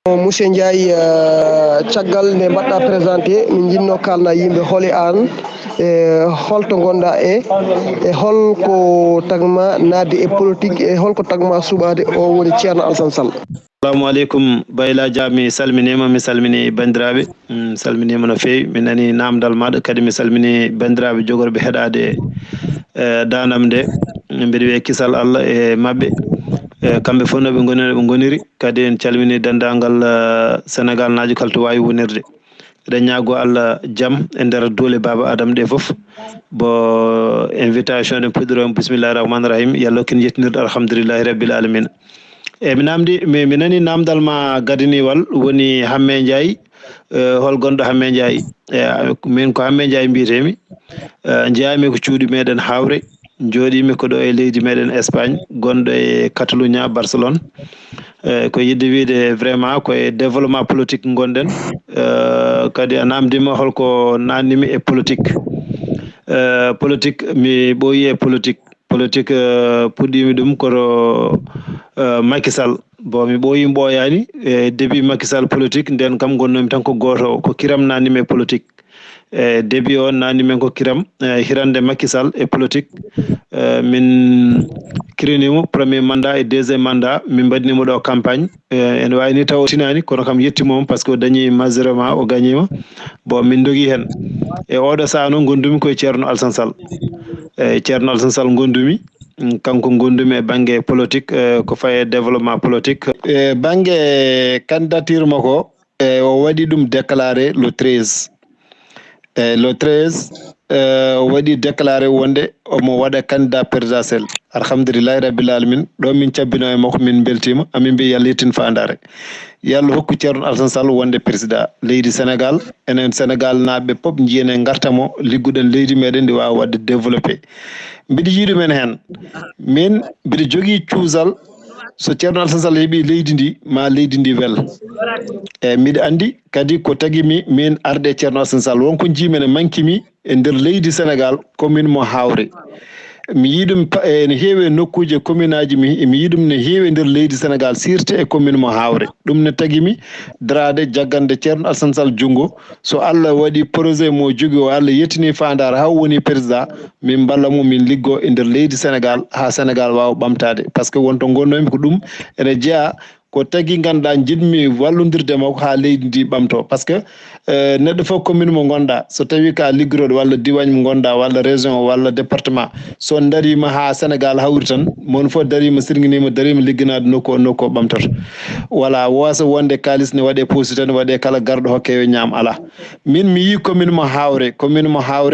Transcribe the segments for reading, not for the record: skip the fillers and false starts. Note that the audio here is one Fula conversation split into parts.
Monsieur Njaay caggal nde mbaɗɗa présenté min jinno kalna yimɓe hooli an e holto gonɗa e holko tagma nadde e politique e holko tagma suɓade o woni ceerno Alasan Sall. Assalamu alaikum baylaji mi salmini bandiraɓe salminima no fewi mi nani namdal maɗa kadi mi salmini bandiraɓe jogorɓe heɗade danam nde mbiɗa wiya kisal Allah e mabɓe kamɓe fof noɓe goniri kadi en calmini dendagal Sénégal najo kala to wawi wonirde eɗen ñaago Allah jaam e nder doole baba Adama ɗe foof bo invitation ɗen puɗɗoro bisimillahi rahmani rahim yallah ken yettinirɗo alhamdulillahi rabbil alamina mi namdi mi nani namdal ma gadaniwal woni Hamee Njaay hol gonɗo Hamee Njaay min ko Hamee Njaay mbiyetemi jeeyami ko cuuɗi meɗen hawree jooɗimi ko ɗo e leydi meɗen Espagne gonɗo e Catalunya Barcelone ko yidde wiide vraiment koye développement politique gonɗen kadi a namdima holko nannimi e politique mi ɓooyi e politique puɗɗimi ɗum koto Macky Sall bon mi ɓooyimi ɓooyani e début Macky Sall politique nden kam gonnomi tan ko goto ko kiram nannimi e politique e début o nannimen ko kiram hirande Macky Sall e politique min kirinimo premier mandat et deuxième mandat min mbaɗinimo ɗo campagne ene wayni taw tinani kono kam yettimomo par ce que o dañi majorement o gagnima bon min dogui hen e oɗo saaha noon gondumi koye ceerno Alasan Sall e ceerno Alasan Sall gondumi kanko gondumi e banggue politique ko faye développement politique e banggue candidature makko o waɗi ɗum déclaré le 13 le 13 waɗi déclaré wonde omo waɗa candidat présidentiel alhamdulillahi rabbil alamin ɗo min cabbino e makko min beltima amin mbi yallah yettin fandare yallah hokku ceerno Alasan Sall wonde président leydi Sénégal enen Sénégal naaɓe pop jiyenen gartamo ligguɗen leydi meɗen ndi wawa wadde développé mbiɗa yiiɗumen hen min mbiɗa jogui cuusal so ceerno Alasan Sall heeɓi leydi ndi ma leydi ndi wela e mbiɗa andi kadi ko tagimi min arde ceerno Alasan Sall wonko jiimen e mankimi e nder leydi Sénégal commune mo hawree mi yiɗum ene heewi e nokkuje commune aji mi yiɗum ne heewi e nder leydi Sénégal surtout e commune mo hawree ɗum ne tagimi darade jaggande ceerno Alasan Sall jungo so Allah waɗi projet mo jogui o Allah yettini fandare haw woni président min balla mo min liggo e nder leydi Sénégal ha Sénégal wawa ɓamtade par ce que wonto gonnomi ko ɗum ene jeeya ko tagui ganduɗa jiɗmi wallodirde makko ha leydi ndi ɓamto par ce que neɗɗo fof commune mo gonɗa so tawi ka liggoroɗo walla diwan mo gonɗa walla région walla département so darima ha Sénégal hawri tan mon fof darima sirguinima darima ligganade nokku o ɓamtoto voilà wosa wonde kalis ne waɗe posi tan waɗe kala garɗo hokke yo ñaam ala min mi yi commune mo hawree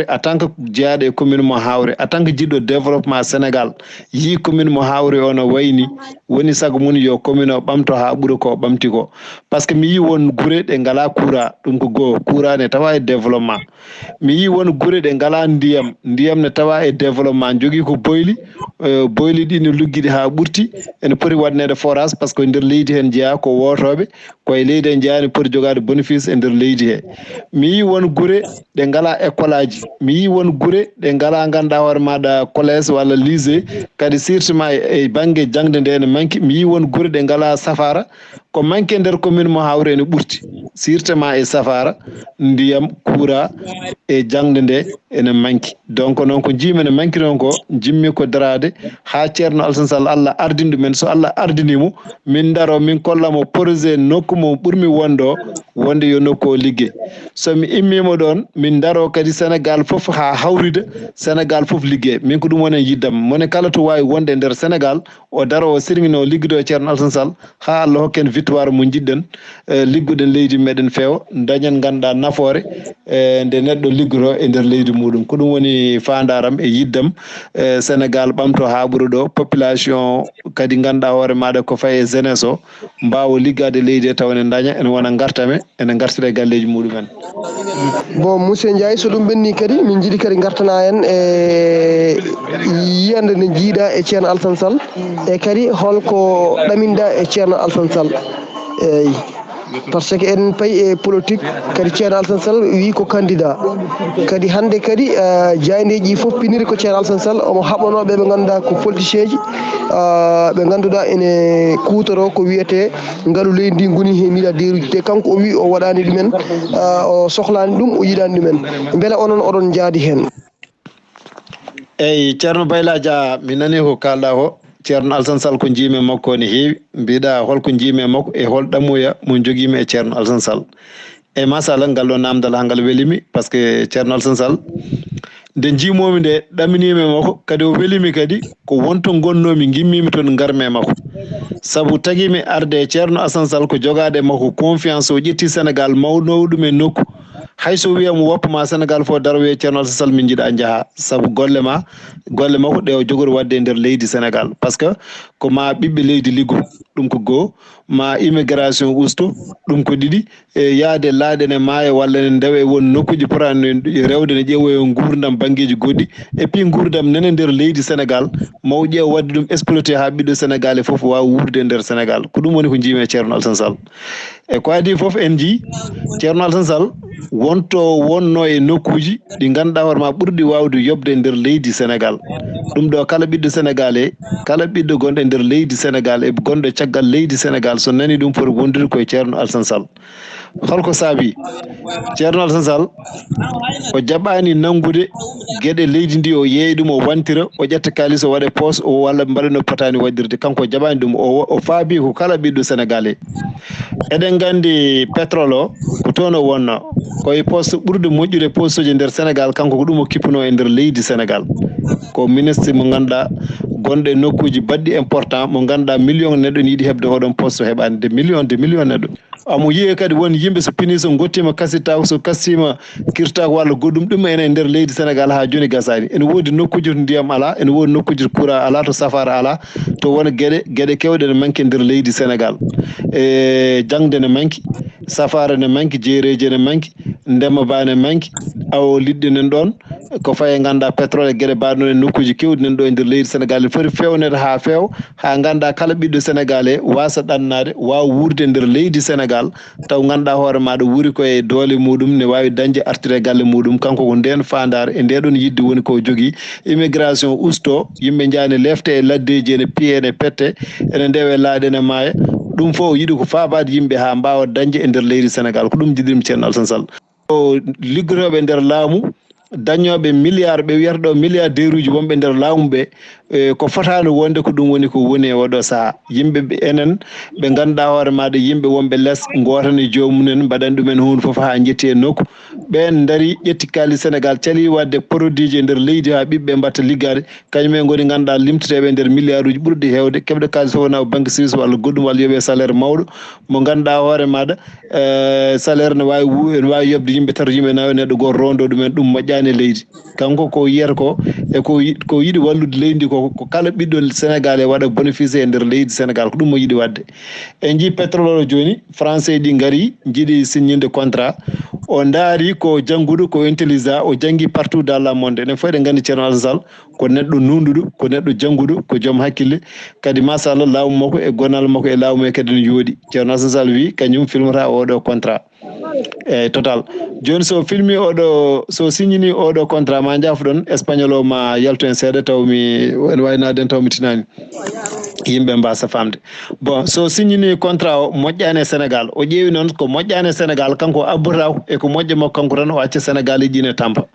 en tant que jeeyaɗo e commune mo hawree en tant que jiɗɗo développement Sénégal yi commune mo hawree o no wayni woni saago mum yo commune o ɓamto ha ɓuura ko ɓamti ko par ce que mi yi won guure ɗe ngala courant ɗum ko goho courant ne tawa e développement mi yi won guure ɗe ngala ndiyam ne tawa e développement jogui ko boyli ɗi ne luggiɗi ha ɓurti ene poti waɗnede forage par ce que nder leydi hen jeeya ko wotoɓe koye leydi hen jeeyani poti jogade bénéfice e nder leydi he mi yi won guure ɗe ngala école aji mi yi won guure ɗe ngala ganduɗa hoore maɗa collège walla lycée kadi surtout e banggue jangde nde ne manki mi yi won guure ɗe ngala safara ko manque nder commune mo hawree ne ɓurti surtout e safara ndiyam courant e jangde nde ene manki donc noon ko jiimi ne manki noon ko jimmi ko darade ha ceerno Alasan Sall Allah ardini ɗumen so Allah ardinimo min daro min kollamo projet nokku mo ɓurmi wonde yo nokku o ligge so mi immima ɗon min daro kadi Sénégal foof ha hawride Sénégal foof ligge min ko ɗum woni yiddam mone kala to wawi wonde nder Sénégal o daro o sirguino ligguido ceerno Alasan Sall ha Allah hokken victoire mo jiɗɗen ligguɗen leydi meɗen feewa dañen ganduɗa nafoore nde neɗɗo liggoto e nder leydi muɗum ko ɗum woni fandaram e yiddam Sénégal ɓamto ha ɓuura ɗo population kadi ganduɗa hoore maɗa ko faye jeunesse o mbawa liggade leydi e taw ne daña ene wona gartame ene gartira e galleji muɗumen bon monsieur Ndiaye so ɗum ɓenni kadi min jiiɗi kadi gartana en e yiyande nde jiiɗa e ceerno Alasan Sall e kadi holko ɗaminɗa e ceerno Alasan Sall eyyi par ce que en payi e politique kadi ceerno Alassane Sall wi ko candidat kadi hande kadi jayndeji fof piniri ko ceerno Alassane Sall omo haɓanoɓe ɓe ganduɗa ko politicien ji ɓe ganduɗa ene kutoro ko wiyete ngaalu leydi ndi goni he milliardaire uji te kanko o wi o waɗani ɗumen o sohlani ɗum o yiɗani ɗumen beele onon oɗon jaadi hen. eyyi ceerno Bayla Dia mi nani ko kalɗa ko ceerno Alassane Sall ko jiimi makko ne heewi mbiɗa holko jiimi makko e hol ɗammoya mo joguimi e ceerno Alassane Sall e masalah ngal ɗo namdal ha ngal welimi par ce que ceerno Alassane Sall nde jiimomi nde ɗaminimi e makko kadi o welimi kadi ko wonto gonnomi gimmimi toon garmi e makko saabu tagimi arde e ceerno Alassane Sall ko jogade e makko confiance o ƴetti Sénégal mawnowo ɗum e nokku hayso wiyamo woppama Sénégal fof daro wiye ceerno Alassane Sall min jiiɗa jaaha saabu golle makko ɗe o jogori wadde e nder leydi Sénégal par ce que ko ma ɓiɓɓe leydi liggo ɗum ko goho ma immigration usto ɗum ko ɗiɗi e yaade laaɗe ne maaya walla ne ndewe won nokkuji potani rewde ne ƴeewoye gurdam banggueji goɗɗi et puis gurdam nene nder leydi Sénégal maw ƴeew wadde ɗum exploité ha ɓiɗɗo Sénégal e foof wawa wurde e nder Sénégal ko ɗum woni ko jiimi e ceerno Alassane Sall e ko adi foof en jii ceerno Alassane Sall wonno e nokkuji ɗi ganduɗa hoore ma ɓurɗi wawde yobde e nder leydi Sénégal ɗum ɗo kala ɓiɗɗo Sénégal e kala ɓiɗɗo gonɗo e nder leydi Sénégal e gonɗo caggal leydi Sénégal so nani ɗum foti wondude koye ceerno Alassane Sall holko saabi ceerno Alassane Sall o jaɓani nangude gueɗe leydi ndi o yeeyi ɗum o wantira o ƴetta kalis o waɗa poos o walla mbaɗa no potani waɗirde kanko o jaɓani ɗum o faabi ko kala ɓiɗɗo Sénégalais eɗen gandi pétrole o ko toon o wonno koye poste ɓurde moƴƴude poste uji nder Sénégal kanko ko ɗum o kippuno e nder leydi Sénégal ko ministre mo ganduɗa gonɗo e nokkuji baɗɗi important mo ganduɗa million neɗɗo ne yiiɗi hebde oɗon poste o heɓani de million neɗɗo amo yiiye kadi won yimɓe so pini so gottima kasittako so kastima kirtako walla goɗɗum ɗum ene e nder leydi Sénégal ha joni gasani ene woodi nokkuji to ndiyam ala ene woodi nokkuji to courant ala to safara ala to wona gueɗe kewɗe ne manque nder leydi Sénégal e jangde ne manque safara ne manque jeereji ne manque ndema ba ne manque awo liɗɗi nen ɗon ko faye ganduɗa pétrole e gueɗe mbaɗo noon e nokkuji kewɗi nen ɗo e nder leydi Sénégal ne foti fewnede ha feewa ha ganduɗa kala ɓiɗɗo Sénégalais wasa ɗannade wawa wurde e nder leydi Sénégal taw ganduɗa hoore maɗa wuuri koye doole muɗum ne wawi dañde artire galle muɗum kanko ko nden fandare e ndeɗon yidde woni ko jogui immigration usto yimɓe jani lefte e laddeji ene piye ene pette ene ndewe laaɗe ene maaya ɗum fof o yiiɗi ko fabade yimɓe ha mbawa dañde e nder leydi Sénégal ko ɗum jiɗirmi ceerno Alassane Sall o liggotoɓe nder laamu dañoɓe milliard ɓe wiyata ɗo milliardaire uji wonɓe nder laamu ɓe ko fotani wonde ko ɗum woni ko woni e oɗo saaha yimɓe enen ɓe ganduɗa hoore maɗa yimɓe wonɓe less gotane jomumen mbaɗani ɗumen hunde foof ha jetti e nokku ɓen daari ƴetti kalis Sénégal cali wadde produit ji e nder leydi ha ɓiɓɓe mbatta liggade kañumen goni ganduɗa limteteɓe e nder milliard uji ɓurɗi hewde keɓde kalis fof wona banque suisse walla goɗɗum walla yooɓe salaire mawɗo mo ganduɗa hoore maɗa salaire ne wawi yobde yimɓe tato yimɓe nayo neɗɗo goto rondo ɗumen ɗum moƴƴani e leydi kanko ko yiyata ko e ko yiiɗi wallude leydi ndi ko kala ɓiɗɗo Sénégal e waɗa bénéficié e nder leydi Sénégal ko ɗum mo yiiɗi wadde en jii pétrole o joni français ɗi gaari jiiɗi signinde contrat o daari ko jangguɗo ko intelligent o janggi partout dans le monde enen fof eɗen gandi ceerno Alassane Sall ko neɗɗo nunduɗo ko neɗɗo jangguɗo ko joom hakkille kadi machallah laamu makko e gonal makko e laamu e kadi ne jooɗi ceerno Alassane Sall wi kañum filmata oɗo contrat e total joni so filmi oɗo so signini oɗo contrat ma jaafoɗon espagnol o ma yaltu en seeɗa taw mi ene waynade en taw mi tinani yimɓe mbasa famde bon so signini contrat o moƴƴani e Sénégal o ƴeewi noon ko moƴƴani e Sénégal kanko abbata e ko moƴƴe makko kanko tan o acca Sénégal ijine tampa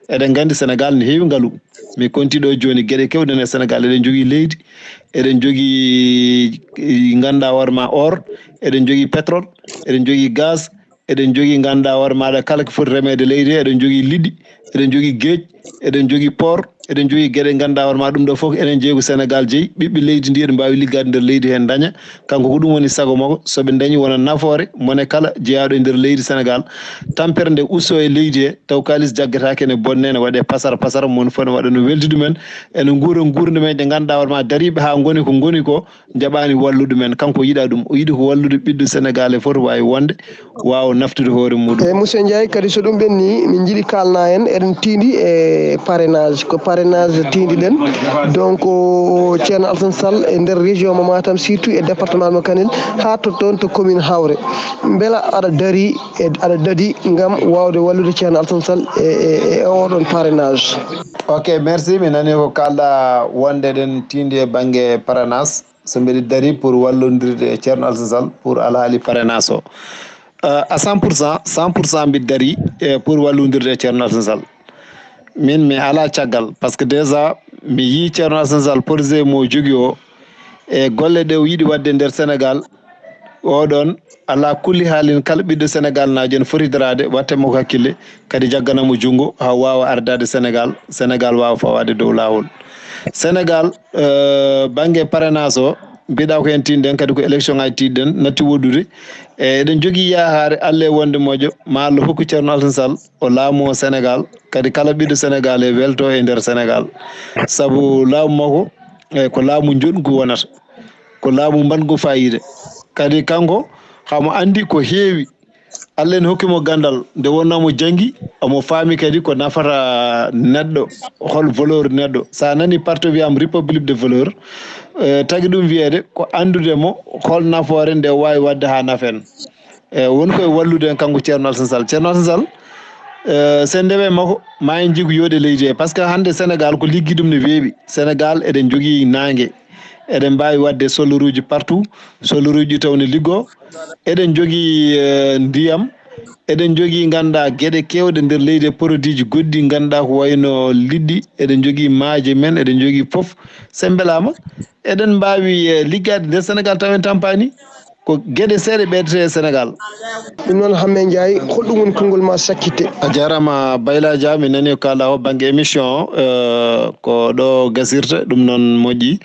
eɗen gandi Sénégal ne heewi ngaalu mi kontiɗo joni gueɗe kewɗen e Sénégal eɗen jogui leydi eɗen jogui ganduɗa hoore ma or eɗen jogui pétrole eɗen jogui gaz eɗen jogui ganduɗa hoore maɗa kala ko foti remede leydi eɗen jogui liɗɗi eɗen jogui gueƴ eɗen jogui port eɗen jogui gueɗe ganduɗa hoore ma ɗum ɗo foof enen jeeyi ko Sénégal jeeyi ɓiɓɓe leydi ndi eɗen mbawi liggade nder leydi hen daña kanko ko ɗum woni saago makko soɓe dañi wona nafoore mone kala jeeyaɗo e nder leydi Sénégal tampere nde usto e leydi he taw kalis jaggatake ene bonne ne waɗe pasar mon fof ne waɗa no weldi ɗumen ene guura gurdumen ɗe ganduɗa hoore ma dariɓe ha goni ko jaɓani wallude men kanko yiiɗa ɗum o yiiɗi ko wallude ɓiɗɗo Sénégal e foti wawi wonde wawa naftude hoore muɗum monsieur Ndiaye kadi so ɗum ɓenni min jiiɗi kalna en eɗen tindi e parrainage ko parrainage tindiɗen donc ceerno alasan sall e nder région mo matam surtout e département mo kanel ha to toon to commune hawre beela aɗa daari e aɗa daadi gam wawde wallude ceerno alasan sall e oɗon parrainage. Ok, merci. Mi nani ko kalɗa wonde ɗen tindi e banggue parrainage so mbiɗa daari pour wallodirde e ceerno alasan sall pour alhaali parrainage o à 100% mbiɗa daari pour wallodirde e ceerno alasan sall. Min mi ala caggal par ce que déjà mi yi ceerno alasan sall projet mo jogui o e golle ɗe o yiiɗi wadde nder sénégal oɗon ala kulli haalin kala ɓiɗɗo sénégal najo ene foti darade wattemo ko hakkille kadi jagganamo junggo ha wawa ardade sénégal wawa fawade dow lawol sénégal banggue parrainage o mbiɗa ko hen tinɗen kadi ko élection ngaji tiɗɗen natti woddude eɗen jogui yahare Allah e wonde moƴƴo ma Allah hokku ceerno alasan sall o laamu o sénégal kadi kala ɓiɗɗo sénégal e welto e nder sénégal saabu laamu makko ko laamu joɗgu wonata ko laamu mbangu fayida kadi kanko hamo andi ko heewi Allah ne hokkimo gandal nde wonnamo janggi omo faami kadi ko nafata neɗɗo hol valeur neɗɗo sa nani parti wiyama république de valeur tagui ɗum wiyede ko andudemo hol nafoore nde wawi wadde ha nafen woni koye wallude en kanko ceerno alasan sall sen ndewe makko ma en jiigu yooɗe leydi he par ce que hande sénégal ko liggi ɗum ne weeɓi sénégal eɗen jogui nangue eɗen mbawi wadde soluruji partout soluruji tawne liggo eɗen jogui ndiyam eɗen jogui ganduɗa gueɗe kewɗe nder leydi produit ji goɗɗi ganduɗa ko wayno liɗɗi eɗen jogui maaje men eɗen jogui foof sen beelama eɗen mbawi liggade nder sénégal taw en tampani ko gueɗe seeɗe ɓeydete e sénégal. ɗum noon Hamee Njaay holɗum woni konngol ma sakkitte. A jarama Bayla Dia mi nani ko kalɗa o banggue émission ko ɗo gasirta ɗum noon moƴƴi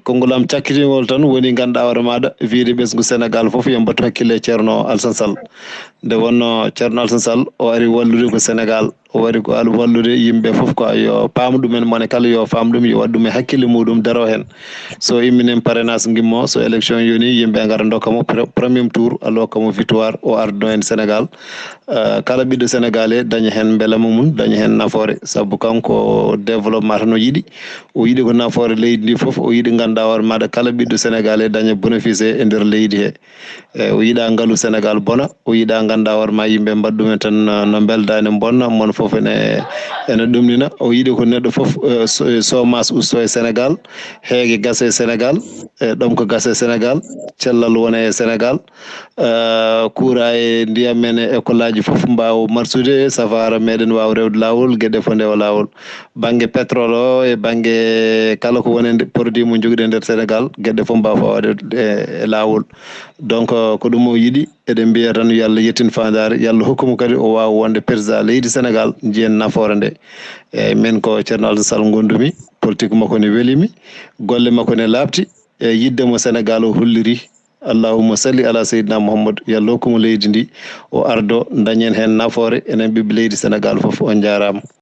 konngol am cakkitingol tan woni ganduɗa hoore maɗa wiide ɓesgu sénégal foof yo mbattu hakkille ceerno alasan sall nde wonno ceerno alasan sall o ari wallude ko sénégal o wari ko wallude yimɓe foof ko yo paam ɗumen mone kala yo faam ɗum yo waɗ ɗum e hakkille muɗum daro hen so imminen parrainage gimmo so élection yoni yimɓe gara dokkamo premier tour Allah hokkamo victoire o arduno hen sénégal kala ɓiɗɗo sénégalais daña hen beelama mum daña hen nafoore saabu kanko développement tan o yiiɗi ko nafoore leydi ndi foof o yiiɗi ganduɗa hoore maɗa kala ɓiɗɗo sénégalais daña bénéfice e nder leydi he o yiiɗa ngaalu sénégal bona o yiiɗa ganduɗa hoore ma yimɓe mbaɗɗumen tan no beldani bonna mon foof ene ɗumnina o yiiɗi ko neɗɗo foof somas usto e sénégal heege gasa e sénégal ɗom ko gasa e sénégal cellal wona e sénégal kuura e ndiyam men e école aji foof mbawa marsude safara meɗen wawa rewde lawol gueɗe fo ndewa lawol banggue pétrole o e banggue kala ko woni produit mo jogui nder sénégal gueɗe foof mbawa fawade e lawol donc ko ɗum o yiiɗi eɗen mbiya tan yo Allah yettin fandare yo Allah hokkuma kadi o wawa wonde président leydi sénégal jiyen nafoore nde eyyi min ko ceerno alasan sall gondumi politique makko ne weelimi golle makko ne labti e yiddemo sénégal o holliri allahumma salli ala seydina mouhammadou yo Allah hokkumo leydi ndi o ardo dañen hen nafoore enen ɓiɓɓe leydi sénégal foof on jarama.